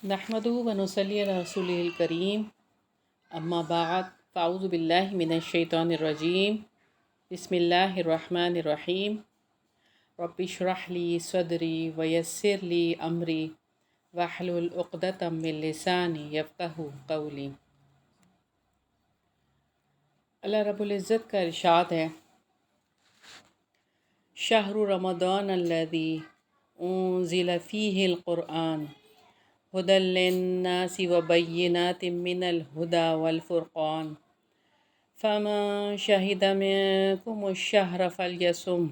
نحمدہ و نصلی علی رسولہ الکریم، اما بعد فاعوذ باللہ من الشیطان الرجیم، بسم اللہ الرحمن الرحیم۔ رب اشرح لی صدری ویسر لی امری واحلل عقدۃ من لسانی یفقہوا قولی۔ اللہ رب العزت کا ارشاد ہے، شہر رمضان الذی انزل فیہ القرآن هدى للناس وبينات من الهدى والفرقان فمن شهد منكم الشهر فليصم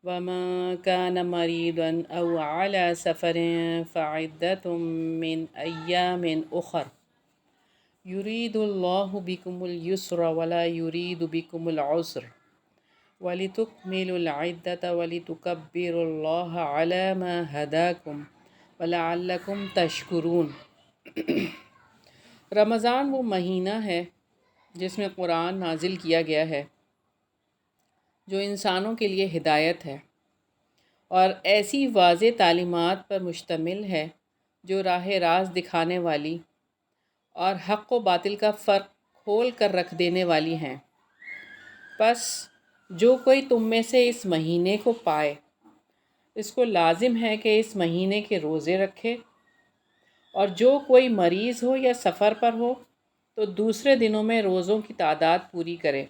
ومن كان مريضا أو على سفر فعدة من أيام أخر يريد الله بكم اليسر ولا يريد بكم العسر ولتكملوا العدة ولتكبروا الله على ما هداكم وَلَعَلَّكُمْ تَشْكُرُونَ۔ رمضان وہ مہینہ ہے جس میں قرآن نازل کیا گیا ہے، جو انسانوں کے لیے ہدایت ہے اور ایسی واضح تعلیمات پر مشتمل ہے جو راہ راست دکھانے والی اور حق و باطل کا فرق کھول کر رکھ دینے والی ہیں۔ پس جو کوئی تم میں سے اس مہینے کو پائے، اس کو لازم ہے کہ اس مہینے کے روزے رکھے، اور جو کوئی مریض ہو یا سفر پر ہو تو دوسرے دنوں میں روزوں کی تعداد پوری کرے۔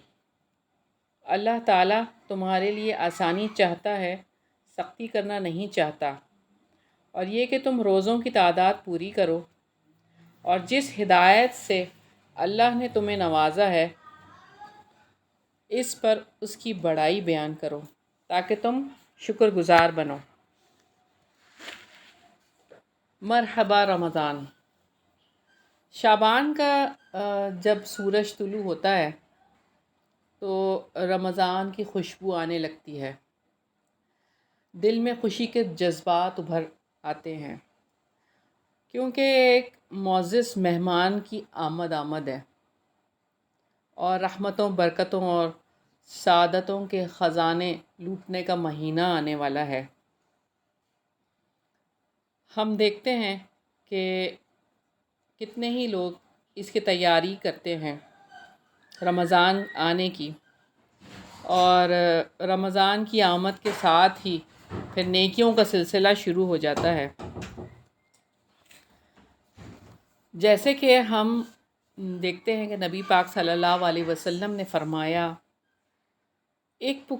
اللہ تعالیٰ تمہارے لیے آسانی چاہتا ہے، سختی کرنا نہیں چاہتا، اور یہ کہ تم روزوں کی تعداد پوری کرو، اور جس ہدایت سے اللہ نے تمہیں نوازا ہے اس پر اس کی بڑائی بیان کرو تاکہ تم شکر گزار بنو۔ مرحبا رمضان۔ شعبان کا جب سورج طلوع ہوتا ہے تو رمضان کی خوشبو آنے لگتی ہے، دل میں خوشی کے جذبات ابھر آتے ہیں، کیونکہ ایک معزز مہمان کی آمد ہے اور رحمتوں، برکتوں اور سعادتوں کے خزانے لوٹنے کا مہینہ آنے والا ہے۔ ہم دیکھتے ہیں کہ کتنے ہی لوگ اس کی تیاری کرتے ہیں رمضان آنے کی، اور رمضان کی آمد کے ساتھ ہی پھر نیکیوں کا سلسلہ شروع ہو جاتا ہے۔ جیسے کہ ہم دیکھتے ہیں کہ نبی پاک صلی اللہ علیہ وسلم نے فرمایا، ایک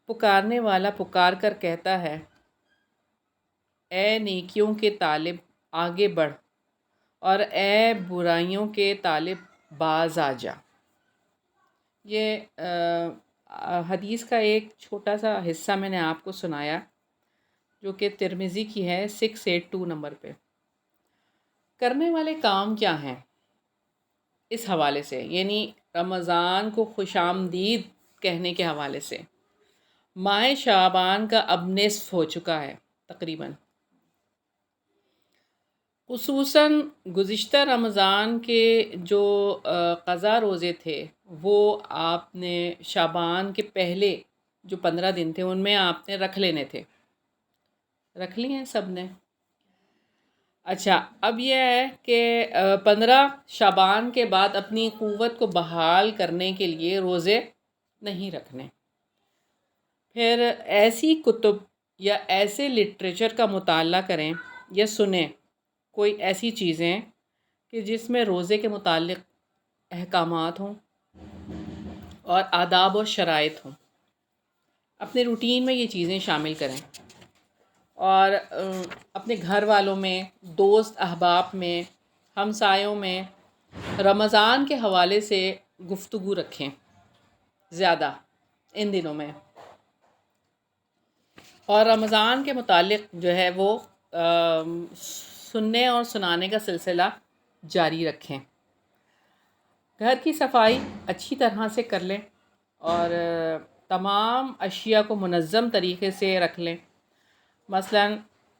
پکارنے والا پکار کر کہتا ہے، اے نیکیوں کے طالب آگے بڑھ، اور اے برائیوں کے طالب باز آ جا۔ یہ حدیث کا ایک چھوٹا سا حصہ میں نے آپ کو سنایا، جو کہ ترمذی کی ہے 682 نمبر پہ۔ کرنے والے کام کیا ہیں اس حوالے سے، یعنی رمضان کو خوش آمدید کہنے کے حوالے سے؟ ماہ شعبان کا اب نصف ہو چکا ہے تقریباً۔ خصوصاً گزشتہ رمضان کے جو قضا روزے تھے وہ آپ نے شعبان کے پہلے جو 15 دن تھے ان میں آپ نے رکھ لینے تھے۔ رکھ لی ہیں سب نے؟ اچھا، اب یہ ہے کہ 15 شعبان کے بعد اپنی قوت کو بحال کرنے کے لیے روزے نہیں رکھنے۔ پھر ایسی کتب یا ایسے لٹریچر کا مطالعہ کریں یا سنیں کوئی ایسی چیزیں کہ جس میں روزے کے متعلق احکامات ہوں اور آداب اور شرائط ہوں۔ اپنے روٹین میں یہ چیزیں شامل کریں، اور اپنے گھر والوں میں، دوست احباب میں، ہمسایوں میں رمضان کے حوالے سے گفتگو رکھیں زیادہ ان دنوں میں، اور رمضان کے متعلق جو ہے وہ سننے اور سنانے کا سلسلہ جاری رکھیں۔ گھر کی صفائی اچھی طرح سے کر لیں اور تمام اشیاء کو منظم طریقے سے رکھ لیں۔ مثلاً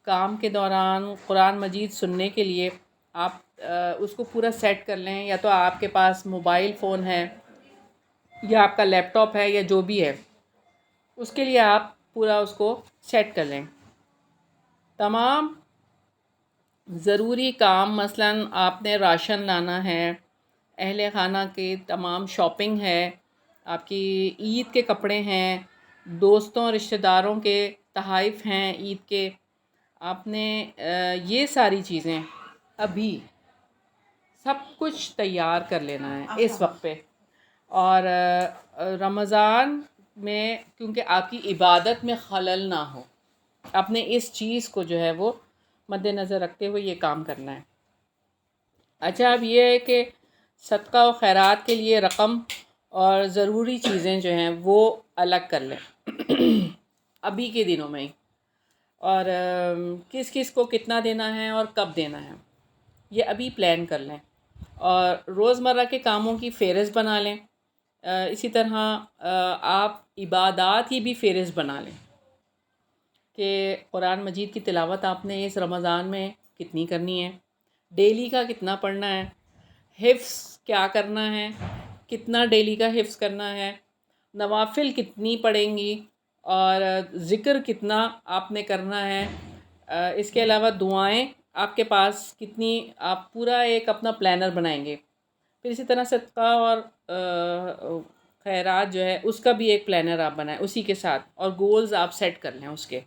کام کے دوران قرآن مجید سننے کے لیے آپ اس کو پورا سیٹ کر لیں، یا تو آپ کے پاس موبائل فون ہے یا آپ کا لیپ ٹاپ ہے یا جو بھی ہے، اس کے لیے آپ پورا اس کو سیٹ کر لیں۔ تمام ضروری کام مثلاً آپ نے راشن لانا ہے، اہل خانہ کی تمام شاپنگ ہے، آپ کی عید کے کپڑے ہیں، دوستوں رشتہ داروں کے تحائف ہیں عید کے، آپ نے یہ ساری چیزیں ابھی سب کچھ تیار کر لینا ہے اس وقت پہ. اور رمضان میں کیونکہ آپ کی عبادت میں خلل نہ ہو، آپ نے اس چیز کو جو ہے وہ مد نظر رکھتے ہوئے یہ کام کرنا ہے. اچھا اب یہ ہے کہ صدقہ و خیرات کے لیے رقم اور ضروری چیزیں جو ہیں وہ الگ کر لیں ابھی کے دنوں میں ہی، اور کس کس کو کتنا دینا ہے اور کب دینا ہے یہ ابھی پلان کر لیں. اور روزمرہ کے کاموں کی فہرست بنا لیں. اسی طرح آپ عبادات کی بھی فہرست بنا لیں کہ قرآن مجید کی تلاوت آپ نے اس رمضان میں کتنی کرنی ہے، ڈیلی کا کتنا پڑھنا ہے، حفظ کیا کرنا ہے، کتنا ڈیلی کا حفظ کرنا ہے، نوافل کتنی پڑھیں گی، اور ذکر کتنا آپ نے کرنا ہے. اس کے علاوہ دعائیں آپ کے پاس کتنی، آپ پورا ایک اپنا پلانر بنائیں گے. پھر اسی طرح صدقہ اور خیرات جو ہے اس کا بھی ایک پلانر آپ بنائیں اسی کے ساتھ، اور گولز آپ سیٹ کر لیں اس کے.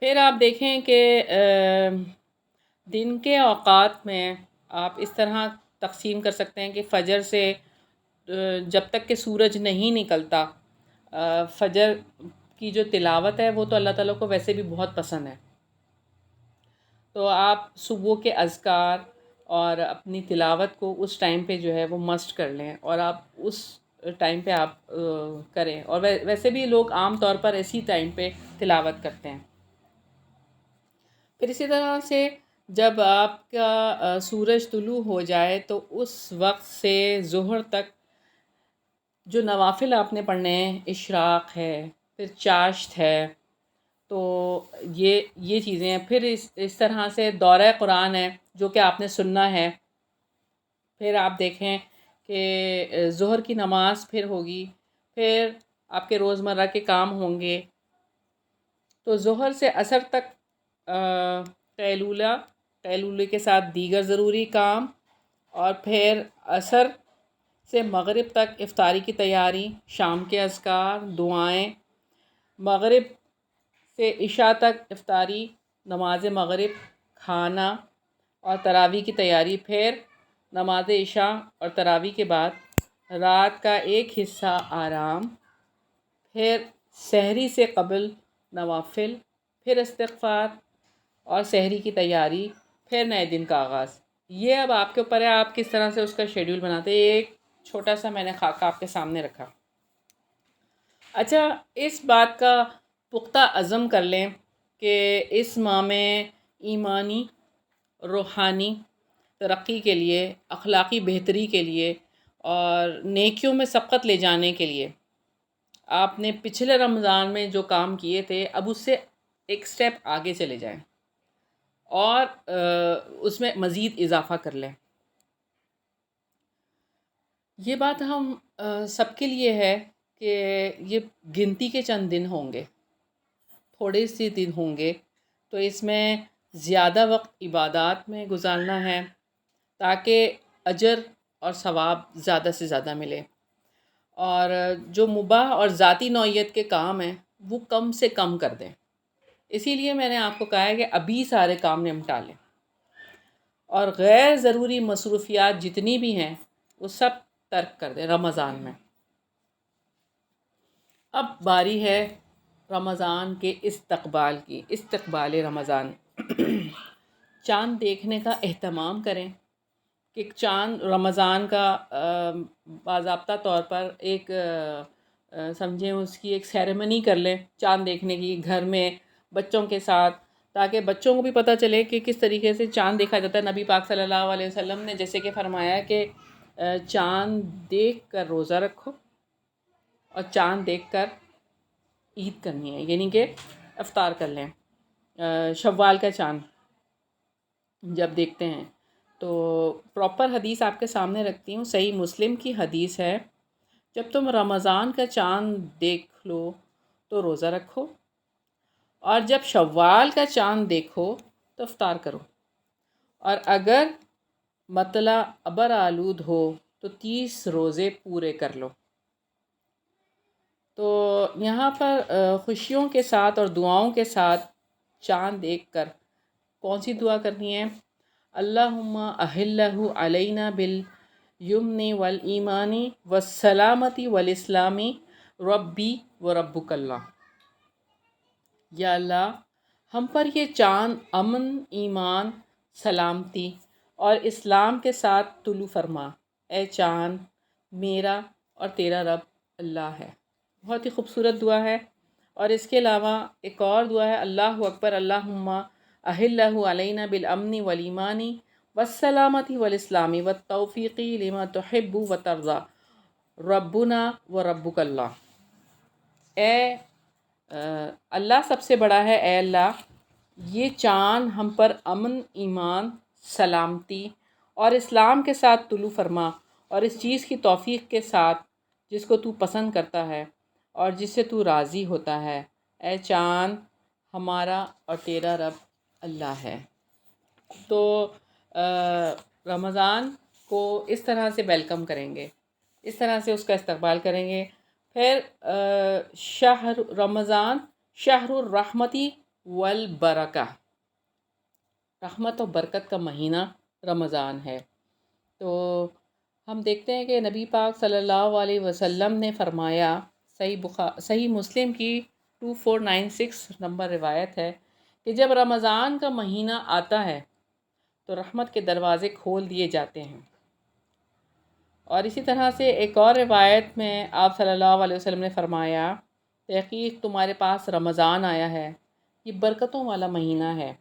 پھر آپ دیکھیں کہ دن کے اوقات میں آپ اس طرح تقسیم کر سکتے ہیں کہ فجر سے جب تک کہ سورج نہیں نکلتا، فجر کی جو تلاوت ہے وہ تو اللہ تعالیٰ کو ویسے بھی بہت پسند ہے، تو آپ صبح کے اذکار اور اپنی تلاوت کو اس ٹائم پہ جو ہے وہ مسٹ کر لیں، اور آپ اس ٹائم پہ آپ کریں. اور ویسے بھی لوگ عام طور پر اسی ٹائم پہ تلاوت کرتے ہیں. پھر اسی طرح سے جب آپ کا سورج طلوع ہو جائے تو اس وقت سے ظہر تک جو نوافل آپ نے پڑھنے ہیں، اشراق ہے، پھر چاشت ہے، تو یہ چیزیں ہیں. پھر اس طرح سے دورہ قرآن ہے جو کہ آپ نے سننا ہے. پھر آپ دیکھیں کہ ظہر کی نماز پھر ہوگی، پھر آپ کے روزمرہ کے کام ہوں گے. تو ظہر سے عصر تک قیلولے کے ساتھ دیگر ضروری کام، اور پھر عصر سے مغرب تک افطاری کی تیاری، شام کے اذکار، دعائیں، مغرب سے عشاء تک افطاری، نماز مغرب، کھانا اور تراویح کی تیاری. پھر نماز عشاء اور تراویح کے بعد رات کا ایک حصہ آرام، پھر سحری سے قبل نوافل، پھر استغفار اور سحری کی تیاری، پھر نئے دن کا آغاز. یہ اب آپ کے اوپر ہے آپ کس طرح سے اس کا شیڈول بناتے ہیں. ایک چھوٹا سا میں نے خاکہ آپ کے سامنے رکھا. اچھا اس بات کا پختہ عزم کر لیں کہ اس ماہ میں ایمانی، روحانی ترقی کے لیے، اخلاقی بہتری کے لیے اور نیکیوں میں سبقت لے جانے کے لیے آپ نے پچھلے رمضان میں جو کام کیے تھے اب اس سے ایک سٹیپ آگے چلے جائیں اور اس میں مزید اضافہ کر لیں. یہ بات ہم سب کے لیے ہے کہ یہ گنتی کے چند دن ہوں گے، تھوڑے سے دن ہوں گے، تو اس میں زیادہ وقت عبادات میں گزارنا ہے تاکہ اجر اور ثواب زیادہ سے زیادہ ملے. اور جو مباح اور ذاتی نوعیت کے کام ہیں وہ کم سے کم کر دیں. اسی لیے میں نے آپ کو کہا ہے کہ ابھی سارے کام نمٹا لیں، اور غیر ضروری مصروفیات جتنی بھی ہیں وہ سب ترک کر دیں رمضان میں. اب باری ہے رمضان کے استقبال رمضان. چاند دیکھنے کا اہتمام کریں کہ چاند رمضان کا باضابطہ طور پر ایک سمجھیں اس کی ایک سیریمنی کر لیں چاند دیکھنے کی گھر میں بچوں کے ساتھ، تاکہ بچوں کو بھی پتہ چلے کہ کس طریقے سے چاند دیکھا جاتا ہے. نبی پاک صلی اللہ علیہ وسلم نے جیسے کہ فرمایا کہ چاند دیکھ کر روزہ رکھو اور چاند دیکھ کر عید کرنی ہے، یعنی کہ افطار کر لیں. شوال کا چاند جب دیکھتے ہیں تو پراپر حدیث آپ کے سامنے رکھتی ہوں. صحیح مسلم کی حدیث ہے، جب تم رمضان کا چاند دیکھ لو تو روزہ رکھو، اور جب شوال کا چاند دیکھو تو افطار کرو، اور اگر مطلع ابر آلود ہو تو 30 روزے پورے کر لو۔ تو یہاں پر خوشیوں کے ساتھ اور دعاؤں کے ساتھ چاند دیکھ کر کون سی دعا کرنی ہے؟ اللہم احلہ علینا بالیمن والایمان والسلامتی والاسلامی ربی و ربک اللہ۔ یا اللہ، ہم پر یہ چاند امن، ایمان، سلامتی اور اسلام کے ساتھ طلوع فرما۔ اے چاند، میرا اور تیرا رب اللہ ہے۔ بہت ہی خوبصورت دعا ہے۔ اور اس کے علاوہ ایک اور دعا ہے، اللہ اکبر، اللہم احلہ علینا بالامن والایمان والسلامتی والاسلامی والتوفیق لما تحب وترضى ربنا و ربک اللہ۔ اے اللہ سب سے بڑا ہے، اے اللہ یہ چاند ہم پر امن، ایمان، سلامتی اور اسلام کے ساتھ طلوع فرما، اور اس چیز کی توفیق کے ساتھ جس کو تو پسند کرتا ہے اور جس سے تو راضی ہوتا ہے۔ اے چاند، ہمارا اور تیرا رب اللہ ہے۔ تو رمضان کو اس طرح سے ویلکم کریں گے، اس طرح سے اس کا استقبال کریں گے۔ پھر شہر رمضان شہر الرحمتی والبرکہ، رحمت و برکت کا مہینہ رمضان ہے۔ تو ہم دیکھتے ہیں کہ نبی پاک صلی اللہ علیہ وسلم نے فرمایا، صحیح مسلم کی 2496 نمبر روایت ہے کہ جب رمضان کا مہینہ آتا ہے تو رحمت کے دروازے کھول دیے جاتے ہیں۔ اور اسی طرح سے ایک اور روایت میں آپ صلی اللہ علیہ وسلم نے فرمایا، تحقیق تمہارے پاس رمضان آیا ہے، یہ برکتوں والا مہینہ ہے،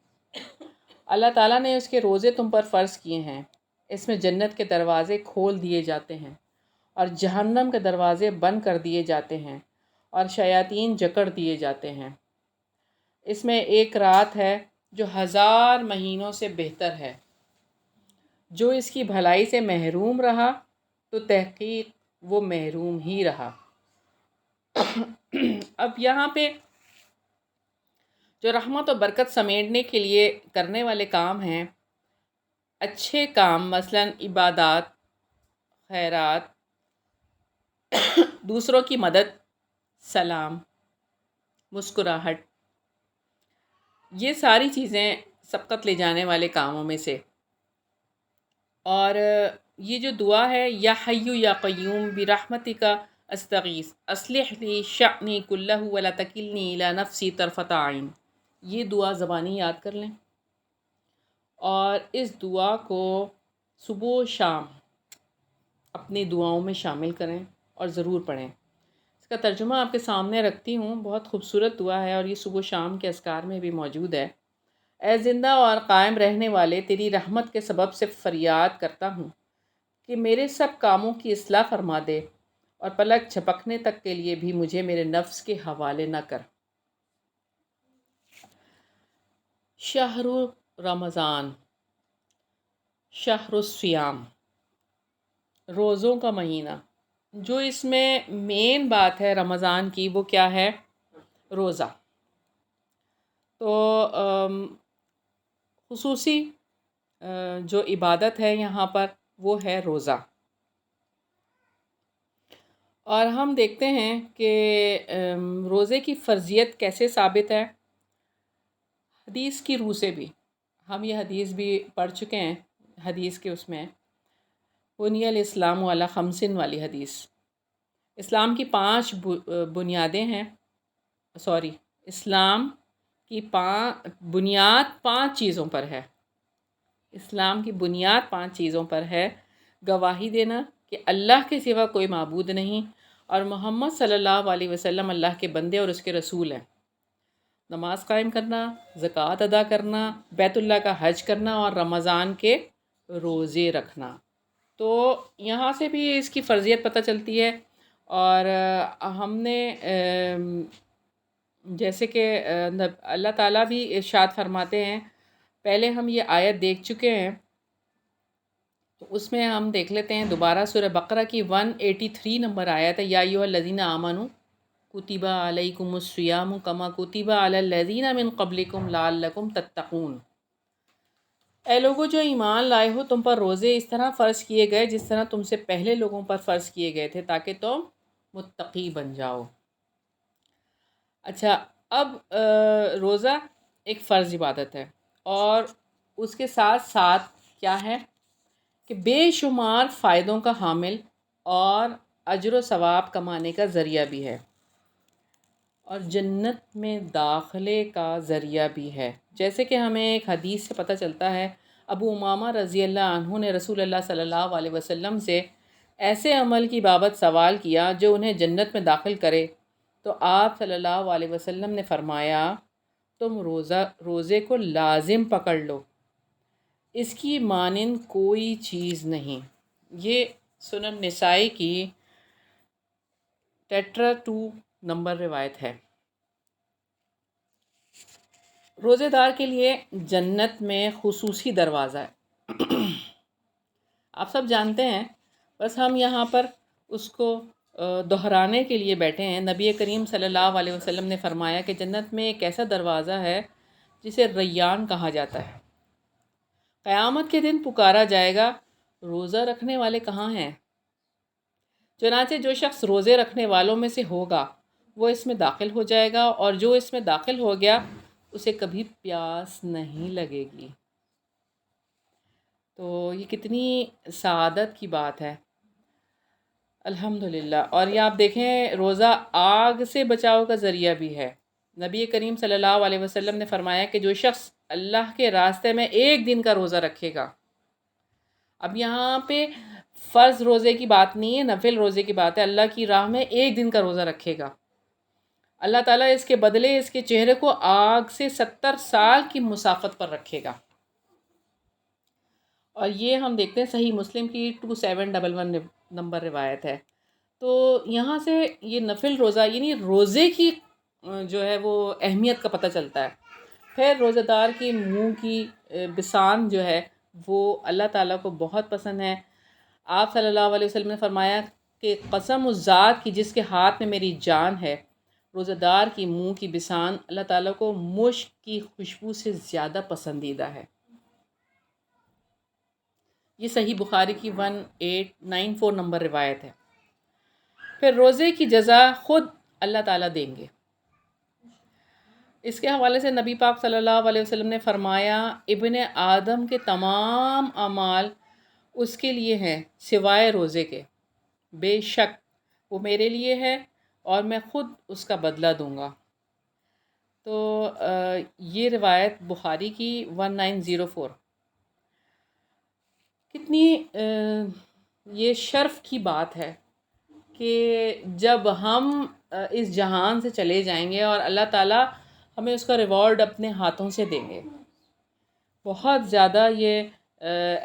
اللہ تعالیٰ نے اس کے روزے تم پر فرض کیے ہیں، اس میں جنت کے دروازے کھول دیے جاتے ہیں اور جہنم کے دروازے بند کر دیے جاتے ہیں اور شیاطین جکڑ دیے جاتے ہیں۔ اس میں ایک رات ہے جو 1000 مہینوں سے بہتر ہے۔ جو اس کی بھلائی سے محروم رہا تو تحقیق وہ محروم ہی رہا۔ اب یہاں پہ جو رحمت و برکت سمیٹنے کے لیے کرنے والے کام ہیں، اچھے کام، مثلاً عبادات، خیرات، دوسروں کی مدد، سلام، مسکراہٹ، یہ ساری چیزیں سبقت لے جانے والے کاموں میں سے۔ اور یہ جو دعا ہے، یا حیو یا قیوم برحمتک استغیث اصلح لی شأنی کلہ ولا تکلنی الی نفسی طرفۃ عین، یہ دعا زبانی یاد کر لیں اور اس دعا کو صبح و شام اپنی دعاؤں میں شامل کریں اور ضرور پڑھیں۔ اس کا ترجمہ آپ کے سامنے رکھتی ہوں، بہت خوبصورت دعا ہے اور یہ صبح و شام کے اذکار میں بھی موجود ہے۔ اے زندہ اور قائم رہنے والے، تیری رحمت کے سبب سے فریاد کرتا ہوں کہ میرے سب کاموں کی اصلاح فرما دے، اور پلک جھپکنے تک کے لیے بھی مجھے میرے نفس کے حوالے نہ کر۔ شہر رمضان شہر الصیام، روزوں کا مہینہ۔ جو اس میں مین بات ہے رمضان کی وہ کیا ہے؟ روزہ۔ تو خصوصی جو عبادت ہے یہاں پر وہ ہے روزہ۔ اور ہم دیکھتے ہیں کہ روزے کی فرضیت کیسے ثابت ہے، حدیث کی روح سے بھی۔ ہم یہ حدیث بھی پڑھ چکے ہیں، حدیث کے اس میں بنی الاسلام علی خمس والی حدیث۔ اسلام کی 5 بنیادیں ہیں، اسلام کی بنیاد 5 چیزوں پر ہے۔ اسلام کی بنیاد 5 چیزوں پر ہے: گواہی دینا کہ اللہ کے سوا کوئی معبود نہیں اور محمد صلی اللہ علیہ وسلم اللہ کے بندے اور اس کے رسول ہیں، نماز قائم کرنا، زکوٰۃ ادا کرنا، بیت اللہ کا حج کرنا اور رمضان کے روزے رکھنا۔ تو یہاں سے بھی اس کی فرضیت پتہ چلتی ہے۔ اور ہم نے جیسے کہ اللہ تعالیٰ بھی ارشاد فرماتے ہیں، پہلے ہم یہ آیت دیکھ چکے ہیں، تو اس میں ہم دیکھ لیتے ہیں دوبارہ۔ سورہ بقرہ کی 183 نمبر آیت ہے، یا ایھا الذین آمنوا کتب علیکم الصیام کما کتب علی الذین من قبلکم لعلکم تتقون۔ اے لوگو جو ایمان لائے ہو، تم پر روزے اس طرح فرض کیے گئے جس طرح تم سے پہلے لوگوں پر فرض کیے گئے تھے، تاکہ تم متقی بن جاؤ۔ اچھا، اب روزہ ایک فرض عبادت ہے، اور اس کے ساتھ ساتھ کیا ہے کہ بے شمار فائدوں کا حامل اور اجر و ثواب کمانے کا ذریعہ بھی ہے، اور جنت میں داخلے کا ذریعہ بھی ہے۔ جیسے کہ ہمیں ایک حدیث سے پتہ چلتا ہے، ابو امامہ رضی اللہ عنہ نے رسول اللہ صلی اللہ علیہ وسلم سے ایسے عمل کی بابت سوال کیا جو انہیں جنت میں داخل کرے، تو آپ صلی اللہ علیہ وسلم نے فرمایا، تم روزے کو لازم پکڑ لو، اس کی مانند کوئی چیز نہیں۔ یہ سنن نسائی کی ٹیٹرا 2 نمبر روایت ہے۔ روزے دار کے لیے جنت میں خصوصی دروازہ ہے، آپ سب جانتے ہیں، بس ہم یہاں پر اس کو دہرانے کے لیے بیٹھے ہیں۔ نبی کریم صلی اللہ علیہ وسلم نے فرمایا کہ جنت میں ایک ایسا دروازہ ہے جسے ریان کہا جاتا ہے۔ قیامت کے دن پکارا جائے گا، روزہ رکھنے والے کہاں ہیں؟ چنانچہ جو شخص روزے رکھنے والوں میں سے ہوگا وہ اس میں داخل ہو جائے گا، اور جو اس میں داخل ہو گیا اسے کبھی پیاس نہیں لگے گی۔ تو یہ کتنی سعادت کی بات ہے، الحمدللہ۔ اور یہ آپ دیکھیں، روزہ آگ سے بچاؤ کا ذریعہ بھی ہے۔ نبی کریم صلی اللہ علیہ وسلم نے فرمایا کہ جو شخص اللہ کے راستے میں ایک دن کا روزہ رکھے گا، اب یہاں پہ فرض روزے کی بات نہیں ہے، نفل روزے کی بات ہے، اللہ کی راہ میں ایک دن کا روزہ رکھے گا، اللہ تعالیٰ اس کے بدلے اس کے چہرے کو آگ سے 70 سال کی مسافت پر رکھے گا۔ اور یہ ہم دیکھتے ہیں صحیح مسلم کی 2711 نمبر روایت ہے۔ تو یہاں سے یہ نفل روزہ یعنی روزے کی جو ہے وہ اہمیت کا پتہ چلتا ہے۔ پھر روزہ دار کی منہ کی بسان جو ہے وہ اللہ تعالیٰ کو بہت پسند ہے۔ آپ صلی اللہ علیہ وسلم نے فرمایا کہ قسم اس ذات کی جس کے ہاتھ میں میری جان ہے، روزہ دار کی منہ کی بسان اللہ تعالیٰ کو مشک کی خوشبو سے زیادہ پسندیدہ ہے۔ یہ صحیح بخاری کی 1894 نمبر روایت ہے۔ پھر روزے کی جزا خود اللہ تعالیٰ دیں گے۔ اس کے حوالے سے نبی پاک صلی اللہ علیہ وسلم نے فرمایا، ابن آدم کے تمام اعمال اس کے لیے ہیں سوائے روزے کے، بے شک وہ میرے لیے ہے اور میں خود اس کا بدلہ دوں گا۔ تو یہ روایت بخاری کی 1904۔ کتنی یہ شرف کی بات ہے کہ جب ہم اس جہان سے چلے جائیں گے اور اللہ تعالیٰ ہمیں اس کا ریوارڈ اپنے ہاتھوں سے دیں گے۔ بہت زیادہ یہ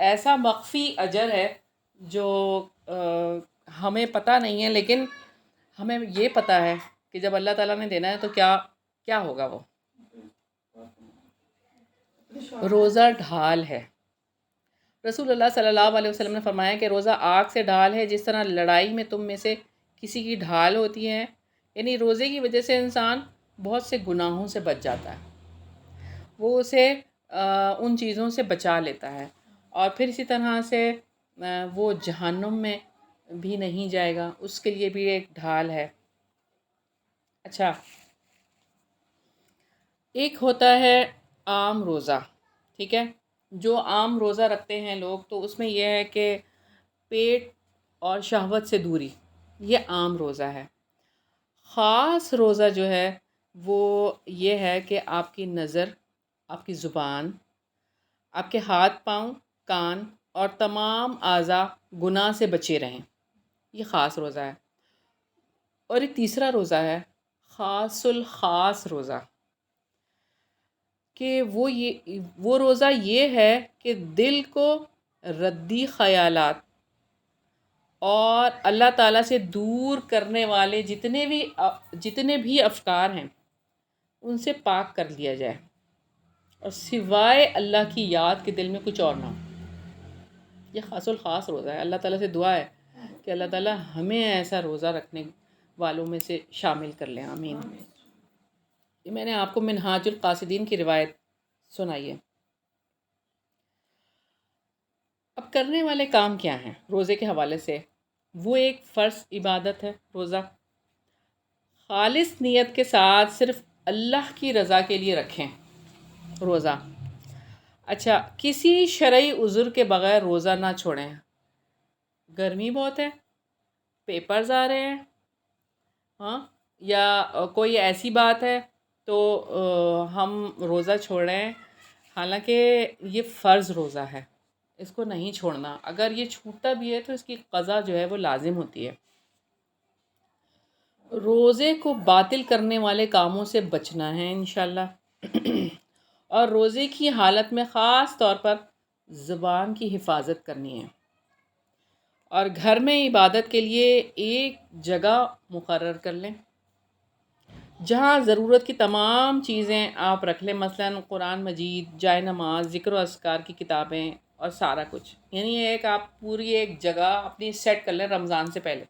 ایسا مخفی اجر ہے جو ہمیں پتہ نہیں ہے، لیکن ہمیں یہ پتہ ہے کہ جب اللہ تعالیٰ نے دینا ہے تو کیا ہوگا وہ۔ روزہ ڈھال ہے۔ رسول اللہ صلی اللہ علیہ وسلم نے فرمایا کہ روزہ آگ سے ڈھال ہے، جس طرح لڑائی میں تم میں سے کسی کی ڈھال ہوتی ہے، یعنی روزے کی وجہ سے انسان بہت سے گناہوں سے بچ جاتا ہے، وہ اسے ان چیزوں سے بچا لیتا ہے، اور پھر اسی طرح سے وہ جہنم میں بھی نہیں جائے گا، اس کے لیے بھی ایک ڈھال ہے۔ اچھا، ایک ہوتا ہے عام روزہ، ٹھیک ہے، جو عام روزہ رکھتے ہیں لوگ، تو اس میں یہ ہے کہ پیٹ اور شہوت سے دوری، یہ عام روزہ ہے۔ خاص روزہ جو ہے وہ یہ ہے کہ آپ کی نظر، آپ کی زبان، آپ کے ہاتھ پاؤں، کان اور تمام اعضاء گناہ سے بچے رہیں، یہ خاص روزہ ہے۔ اور ایک تیسرا روزہ ہے خاص الخاص روزہ، کہ وہ روزہ یہ ہے کہ دل کو ردی خیالات اور اللہ تعالیٰ سے دور کرنے والے جتنے بھی افکار ہیں ان سے پاک کر لیا جائے، اور سوائے اللہ کی یاد کے دل میں کچھ اور نہ ہو۔ یہ خاص الخاص روزہ ہے۔ اللہ تعالیٰ سے دعا ہے کہ اللہ تعالیٰ ہمیں ایسا روزہ رکھنے والوں میں سے شامل کر لیں، آمین۔ یہ میں نے آپ کو منہاج القاصدین کی روایت سنائی ہے۔ اب کرنے والے کام کیا ہیں روزے کے حوالے سے؟ وہ ایک فرض عبادت ہے روزہ، خالص نیت کے ساتھ صرف اللہ کی رضا کے لیے رکھیں روزہ۔ اچھا، کسی شرعی عذر کے بغیر روزہ نہ چھوڑیں، گرمی بہت ہے، پیپرز آ رہے ہیں، ہاں، یا کوئی ایسی بات ہے تو ہم روزہ چھوڑ رہے ہیں، حالانکہ یہ فرض روزہ ہے، اس کو نہیں چھوڑنا۔ اگر یہ چھوٹتا بھی ہے تو اس کی قضا جو ہے وہ لازم ہوتی ہے۔ روزے کو باطل کرنے والے کاموں سے بچنا ہے انشاءاللہ، اور روزے کی حالت میں خاص طور پر زبان کی حفاظت کرنی ہے، اور گھر میں عبادت کے لیے ایک جگہ مقرر کر لیں جہاں ضرورت کی تمام چیزیں آپ رکھ لیں، مثلاً قرآن مجید، جائے نماز، ذکر و اذکار کی کتابیں اور سارا کچھ۔ یعنی یہ ایک آپ پوری ایک جگہ اپنی سیٹ کر لیں رمضان سے پہلے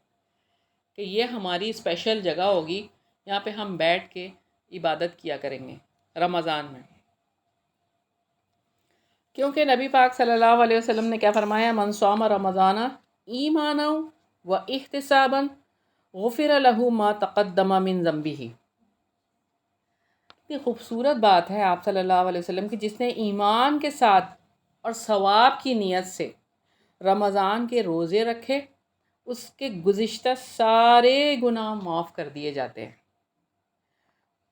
کہ یہ ہماری اسپیشل جگہ ہوگی، یہاں پہ ہم بیٹھ کے عبادت کیا کریں گے رمضان میں۔ کیونکہ نبی پاک صلی اللہ علیہ وسلم نے کیا فرمایا؟ من صام رمضان ایمانا و احتسابا غفر له ما تقدم من ذنبه۔ اتنی خوبصورت بات ہے آپ صلی اللہ علیہ وسلم کی، جس نے ایمان کے ساتھ اور ثواب کی نیت سے رمضان کے روزے رکھے، اس کے گزشتہ سارے گناہ معاف کر دیے جاتے ہیں۔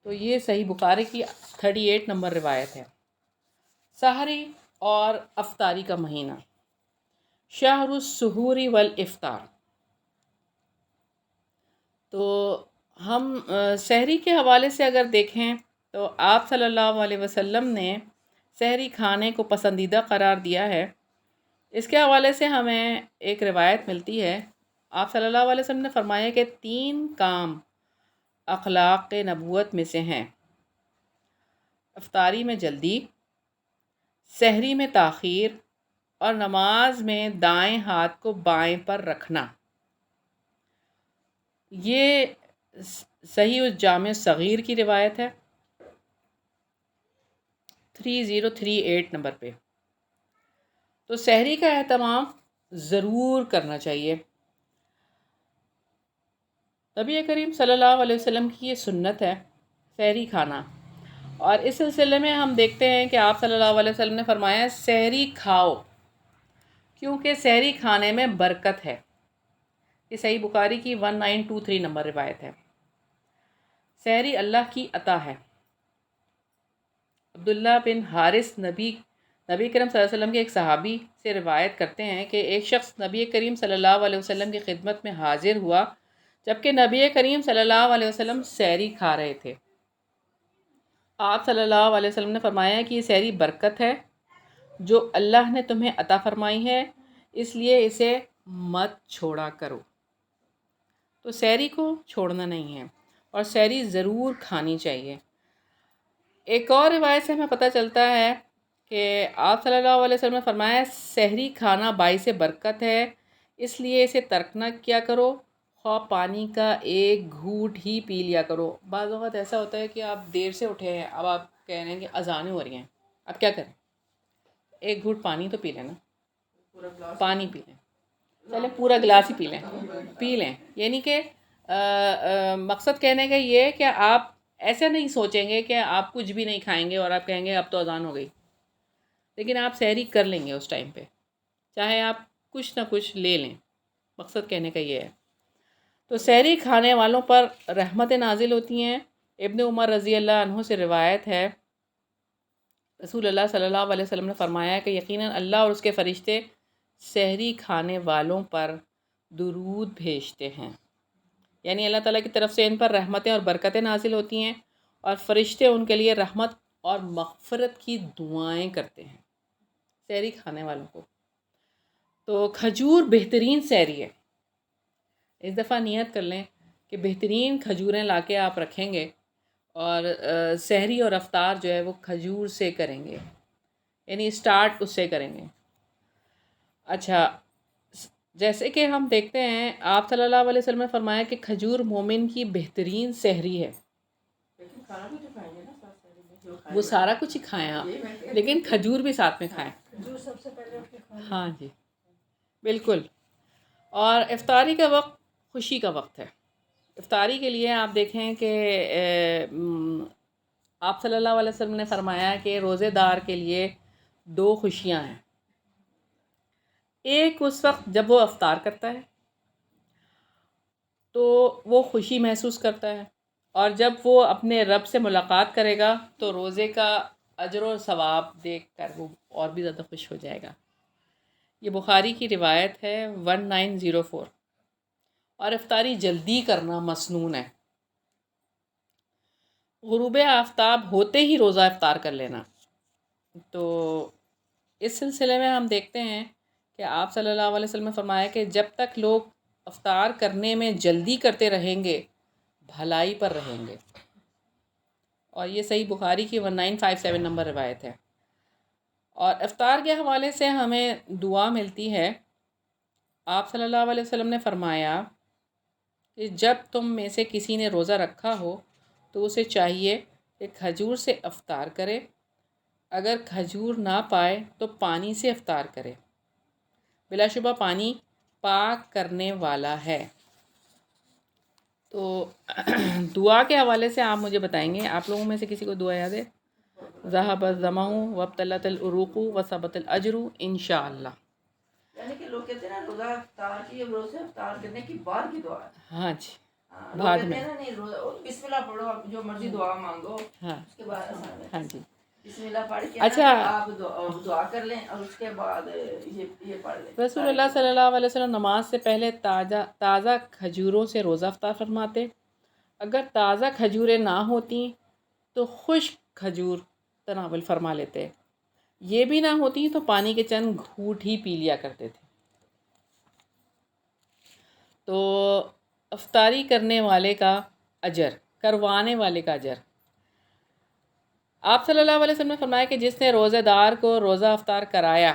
تو یہ صحیح بخاری کی 38 نمبر روایت ہے۔ سحری اور افطاری کا مہینہ، شہر السحور والافطار۔ تو ہم سحری کے حوالے سے اگر دیکھیں تو آپ صلی اللہ علیہ وسلم نے سحری کھانے کو پسندیدہ قرار دیا ہے۔ اس کے حوالے سے ہمیں ایک روایت ملتی ہے، آپ صلی اللہ علیہ وسلم نے فرمایا کہ 3 کام اخلاق نبوت میں سے ہیں: افطاری میں جلدی، سحری میں تاخیر، اور نماز میں دائیں ہاتھ کو بائیں پر رکھنا۔ یہ صحیح الجامع صغیر کی روایت ہے 3038 نمبر پہ۔ تو سحری کا اہتمام ضرور کرنا چاہیے۔ نبی کریم صلی اللہ علیہ وسلم کی یہ سنت ہے سحری کھانا، اور اس سلسلے میں ہم دیکھتے ہیں کہ آپ صلی اللہ علیہ وسلم نے فرمایا سحری کھاؤ کیونکہ سحری کھانے میں برکت ہے۔ یہ صحیح بخاری کی 1923 نمبر روایت ہے۔ سحری اللہ کی عطا ہے۔ عبداللہ بن حارث نبی کریم صلی اللہ علیہ وسلم کے ایک صحابی سے روایت کرتے ہیں کہ ایک شخص نبی کریم صلی اللہ علیہ وسلم کی خدمت میں حاضر ہوا جبکہ نبی کریم صلی اللہ علیہ وسلم سحری کھا رہے تھے۔ آپ صلی اللہ علیہ وسلم نے فرمایا کہ یہ سحری برکت ہے جو اللہ نے تمہیں عطا فرمائی ہے، اس لیے اسے مت چھوڑا کرو۔ تو سحری کو چھوڑنا نہیں ہے اور سحری ضرور کھانی چاہیے۔ ایک اور روایت سے ہمیں پتہ چلتا ہے کہ آپ صلی اللہ علیہ وسلم نے فرمایا سحری کھانا باعث برکت ہے، اس لیے اسے ترک نہ کیا کرو، خواہ پانی کا ایک گھونٹ ہی پی لیا کرو۔ بعض اوقات ایسا ہوتا ہے کہ آپ دیر سے اٹھے ہیں، اب آپ کہہ رہے ہیں کہ اذانیں ہو رہی ہیں، اب کیا کریں؟ ایک گھونٹ پانی تو پی لیں نا، پانی پی لیں، چلے پورا گلاس ہی پی لیں۔ یعنی کہ مقصد کہنے کا یہ ہے کہ آپ ایسے نہیں سوچیں گے کہ آپ کچھ بھی نہیں کھائیں گے اور آپ کہیں گے اب تو اذان ہو گئی، لیکن آپ سحری کر لیں گے اس ٹائم پہ، چاہے آپ کچھ نہ کچھ لے لیں۔ مقصد کہنے کا یہ ہے۔ تو سحری کھانے والوں پر رحمتیں نازل ہوتی ہیں۔ ابن عمر رضی اللہ عنہ سے روایت ہے، رسول اللہ صلی اللہ علیہ وسلم نے فرمایا کہ یقیناً اللہ اور اس کے فرشتے سحری کھانے والوں پر درود بھیجتے ہیں، یعنی اللہ تعالیٰ کی طرف سے ان پر رحمتیں اور برکتیں نازل ہوتی ہیں اور فرشتے ان کے لیے رحمت اور مغفرت کی دعائیں کرتے ہیں سحری کھانے والوں کو۔ تو کھجور بہترین سحری ہے، اس دفعہ نیت کر لیں کہ بہترین کھجوریں لا کے آپ رکھیں گے اور سحری اور افطار جو ہے وہ کھجور سے کریں گے، یعنی اسٹارٹ اس سے کریں گے۔ اچھا، جیسے کہ ہم دیکھتے ہیں آپ صلی اللہ علیہ وسلم نے فرمایا کہ کھجور مومن کی بہترین سحری ہے۔ وہ سارا کچھ ہی کھائیں آپ، لیکن کھجور بھی ساتھ میں کھائیں۔ ہاں جی، بالکل. اور افطاری کا وقت خوشی کا وقت ہے. افطاری کے لیے آپ دیکھیں کہ آپ صلی اللہ علیہ وسلم نے فرمایا کہ روزے دار کے لیے 2 خوشیاں ہیں. ایک اس وقت جب وہ افطار کرتا ہے تو وہ خوشی محسوس کرتا ہے، اور جب وہ اپنے رب سے ملاقات کرے گا تو روزے کا اجر و ثواب دیکھ کر وہ اور بھی زیادہ خوش ہو جائے گا. یہ بخاری کی روایت ہے 1904. اور افطاری جلدی کرنا مسنون ہے. غروب آفتاب ہوتے ہی روزہ افطار کر لینا. تو اس سلسلے میں ہم دیکھتے ہیں کہ آپ صلی اللہ علیہ وسلم نے فرمایا کہ جب تک لوگ افطار کرنے میں جلدی کرتے رہیں گے بھلائی پر رہیں گے. اور یہ صحیح بخاری کی 1957 نمبر روایت ہے. اور افطار کے حوالے سے ہمیں دعا ملتی ہے. آپ صلی اللہ علیہ وسلم نے فرمایا کہ جب تم میں سے کسی نے روزہ رکھا ہو تو اسے چاہیے کہ کھجور سے افطار کرے. اگر کھجور نہ پائے تو پانی سے افطار کرے. بلا شبہ پانی پاک کرنے والا ہے. تو دعا کے حوالے سے آپ مجھے بتائیں گے، آپ لوگوں میں سے کسی کو دعا یاد ہے؟ ذہب الظمأ وابتلت العروق وثبت الاجر انشاءاللہ. یعنی کہ لوگ کہتے ہیں نا روزہ افطار کی، روزے افطار کرنے کی بعد کی دعا ہے. ہاں جی، لوگ بعد کہتے میں. ہیں نا نہیں بسم اللہ پڑھو، آپ جو مرضی دعا مانگو. ہاں اس کے بعد ہاں جی. بسم اللہ پڑھ کے اچھا، آپ دعا کر لیں اور اس کے بعد یہ پڑھ لیں. رسول اللہ صلی اللہ علیہ وسلم نماز سے پہلے تازہ کھجوروں سے روزہ افطار فرماتے. اگر تازہ کھجوریں نہ ہوتیں تو خشک کھجور تناول فرما لیتے. یہ بھی نہ ہوتی تو پانی کے چند گھونٹ ہی پی لیا کرتے تھے. تو افطاری کرنے والے کا اجر، کروانے والے کا اجر. آپ صلی اللہ علیہ وسلم نے فرمایا کہ جس نے روزہ دار کو روزہ افطار کرایا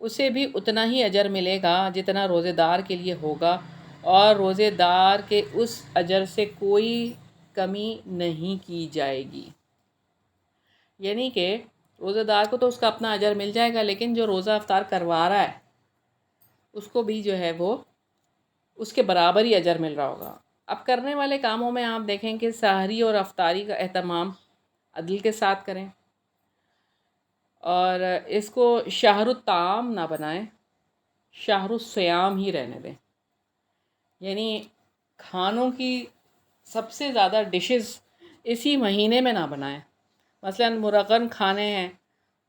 اسے بھی اتنا ہی اجر ملے گا جتنا روزے دار کے لیے ہوگا، اور روزے دار کے اس اجر سے کوئی کمی نہیں کی جائے گی. یعنی کہ روزہ دار کو تو اس کا اپنا اجر مل جائے گا، لیکن جو روزہ افطار کروا رہا ہے اس کو بھی جو ہے وہ اس کے برابر ہی اجر مل رہا ہوگا. اب کرنے والے کاموں میں آپ دیکھیں کہ سحری اور افطاری کا اہتمام عدل کے ساتھ کریں، اور اس کو شہر الطعام نہ بنائیں، شہر الصیام ہی رہنے دیں. یعنی کھانوں کی سب سے زیادہ ڈشز اسی مہینے میں نہ بنائیں. مثلا مرغن کھانے ہیں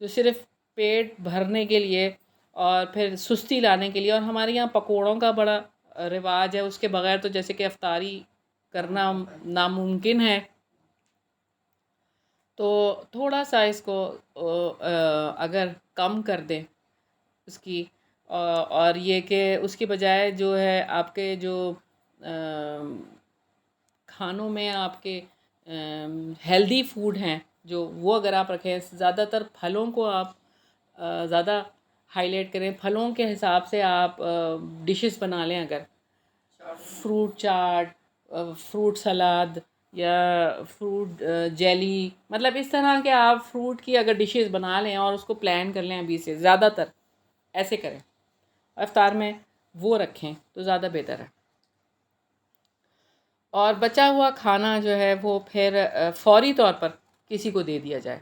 جو صرف پیٹ بھرنے کے لیے اور پھر سستی لانے کے لیے، اور ہمارے یہاں پکوڑوں کا بڑا رواج ہے، اس کے بغیر تو جیسے کہ افطاری کرنا ناممکن ہے. تو تھوڑا سا اس کو اگر کم کر دیں اس کی، اور یہ کہ اس کی بجائے جو ہے آپ کے جو کھانوں میں آپ کے ہیلدی فوڈ ہیں جو وہ اگر آپ رکھیں، زیادہ تر پھلوں کو آپ زیادہ ہائی لائٹ کریں. پھلوں کے حساب سے آپ ڈشز بنا لیں. اگر فروٹ چاٹ، فروٹ سلاد یا فروٹ جیلی، مطلب اس طرح کے آپ فروٹ کی اگر ڈشز بنا لیں اور اس کو پلان کر لیں ابھی سے، زیادہ تر ایسے کریں، افطار میں وہ رکھیں تو زیادہ بہتر ہے. اور بچا ہوا کھانا جو ہے وہ پھر فوری طور پر کسی کو دے دیا جائے،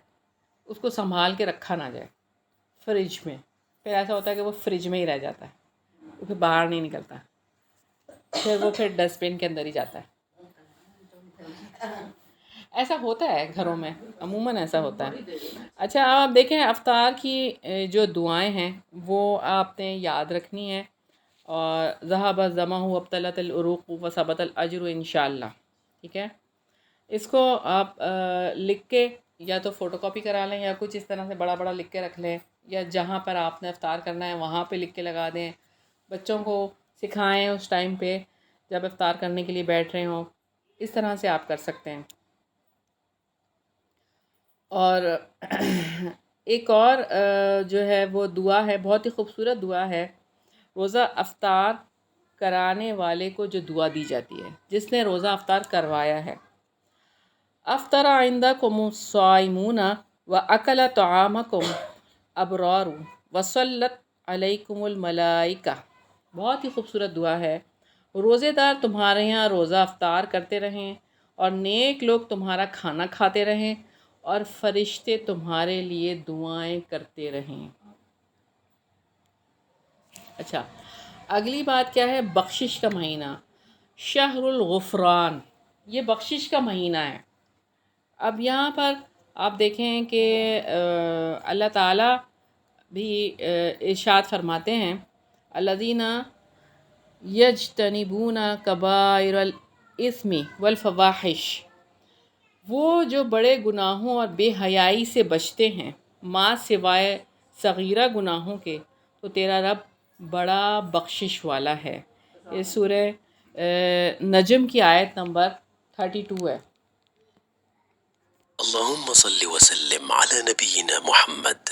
اس کو سنبھال کے رکھا نہ جائے فریج میں. پھر ایسا ہوتا ہے کہ وہ فریج میں ہی رہ جاتا ہے، وہ پھر باہر نہیں نکلتا، پھر وہ ڈسٹ بن کے اندر ہی جاتا ہے. ایسا ہوتا ہے گھروں میں، عموماً ایسا ہوتا ہے. اچھا، آپ دیکھیں افطار کی جو دعائیں ہیں وہ آپ نے یاد رکھنی ہیں. اور ذہب الظمأ وابتلت العروق وثبت الاجر انشاءاللہ. ٹھیک ہے، اس کو آپ لکھ کے یا تو فوٹو کاپی کرا لیں یا کچھ اس طرح سے بڑا بڑا لکھ کے رکھ لیں، یا جہاں پر آپ نے افطار کرنا ہے وہاں پہ لکھ کے لگا دیں. بچوں کو سکھائیں اس ٹائم پہ جب افطار کرنے کے لیے بیٹھ رہے ہوں. اس طرح سے آپ کر سکتے ہیں. اور ایک اور جو ہے وہ دعا ہے، بہت ہی خوبصورت دعا ہے، روزہ افطار کرانے والے کو جو دعا دی جاتی ہے، جس نے روزہ افطار کروایا ہے. افطر عندکم الصائمون واکل طعامکم ابرار وصلت علیکم الملائکہ، بہت ہی خوبصورت دعا ہے۔ روزے دار تمہارے یہاں روزہ افطار کرتے رہیں اور نیک لوگ تمہارا کھانا کھاتے رہیں اور فرشتے تمہارے لیے دعائیں کرتے رہیں۔ اچھا، اگلی بات کیا ہے؟ بخشش کا مہینہ، شہر الغفران، یہ بخشش کا مہینہ ہے۔ اب یہاں پر آپ دیکھیں کہ اللہ تعالیٰ بھی ارشاد فرماتے ہیں الذین یجتنبون کبائر الاثم والفواحش، وہ جو بڑے گناہوں اور بے حیائی سے بچتے ہیں ماں سوائے صغیرہ گناہوں کے، تو تیرا رب بڑا بخشش والا ہے۔ یہ سورہ نجم کی آیت نمبر 32 ہے۔ اللهم صل وسلم على نبينا محمد